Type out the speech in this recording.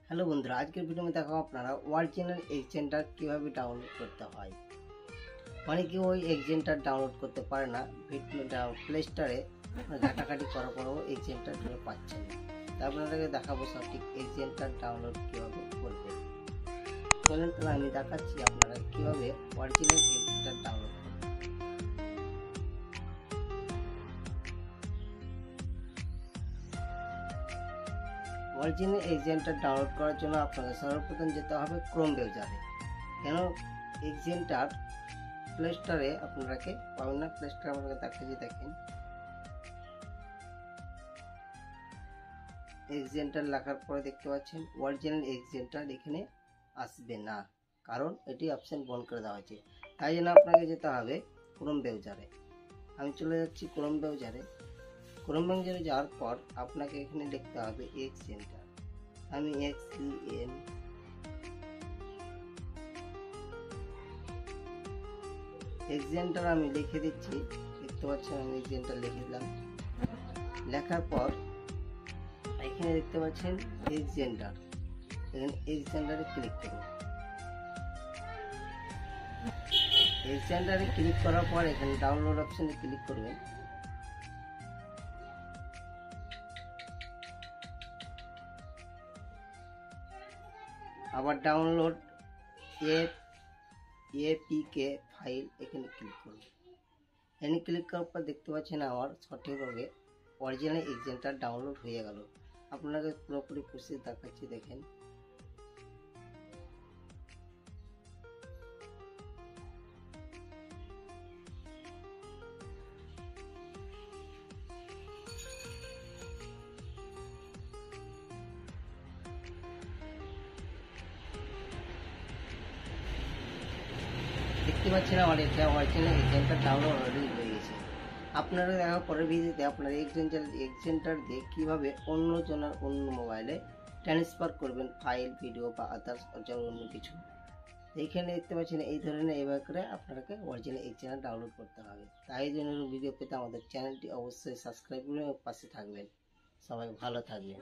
Hello बंधुरा आज के भिडियो में देखो अपनारा অরিজিনাল এক্সজেন্টার কিভাবে ডাউনলোড করতে হয়। অনেকে ওই এক্সজেন্টার ডাউনলোড করতে পারে না, প্লে স্টোরে ঘাটাঘাটি করার পরেও এক্সজেন্টার পাচ্ছেন না। তাই আপনাদেরকে দেখাবো সঠিক এক্সজেন্টার ডাউনলোড কিভাবে করবেন। চলেন তাহলে আমি দেখাচ্ছি আপনারা কিভাবে অরিজিনাল এক্সজেন্টার ডাউনলোড করবেন। অরিজিনাল এক্সজেন্টার ডাউনলোড করার জন্য আপনাকে সর্বপ্রথম যেতে হবে ক্রোম ব্রাউজারে। কেন এক্সজেন্টার প্লে স্টোরে আপনাকে পাবেন না, প্লে স্টোরে আপনাকে দেখাচ্ছি, দেখেন এক্সজেন্টার লেখার পরে দেখতে পাচ্ছেন অরিজিনাল এক্সজেন্টার এখানে আসবে না, কারণ এটি অপশন বন্ধ করে দেওয়া হয়েছে। তাই জন্য আপনাকে যেতে হবে ক্রোম ব্রাউজারে। আমি চলে যাচ্ছি ক্রোম ব্রাউজারে। ক্রোম ব্রাউজারে যাওয়ার পর আপনাকে এখানে লিখতে হবে এক্সজেন্টার। আমি এক্সজেন্টার আমি লিখে দিচ্ছি, দেখতে পাচ্ছেন আমি এক্সজেন্টার লিখে দিলাম। লেখার পর এখানে দেখতে পাচ্ছেন এক্সজেন্টার, এখানে এক্সজেন্টারে ক্লিক করুন। এক্সজেন্টারে ক্লিক করার পর এখানে ডাউনলোড অপশনে ক্লিক করবেন। আবার ডাউনলোড এপিকে ফাইল এখানে ক্লিক করুন। এখানে ক্লিক করার পর দেখতে পাচ্ছেন আমার সঠিকভাবে অরিজিনাল এক্সজেন্টার ডাউনলোড হয়ে গেল। আপনাকে পুরোপুরি প্রসেস দেখাচ্ছি, দেখেন দেখতে পাচ্ছেন আমার এটা অরিজিনাল এক্সজেন্টার ডাউনলোড অলরেডি হয়ে গেছে। আপনারা দেখা পরের ভিডিওতে আপনারা এক্সজেন্টার দিয়ে কীভাবে অন্য জনের অন্য মোবাইলে ট্রান্সফার করবেন ফাইল, ভিডিও বা আদার্স অন্য কিছু। এইখানে দেখতে পাচ্ছেন এই ধরনের এভাবে করে আপনাকে অরিজিনাল এক্সজেন্টার ডাউনলোড করতে হবে। তাই জন্য ভিডিও পেতে আমাদের চ্যানেলটি অবশ্যই সাবস্ক্রাইব করে পাশে থাকবেন। সবাই ভালো থাকবেন।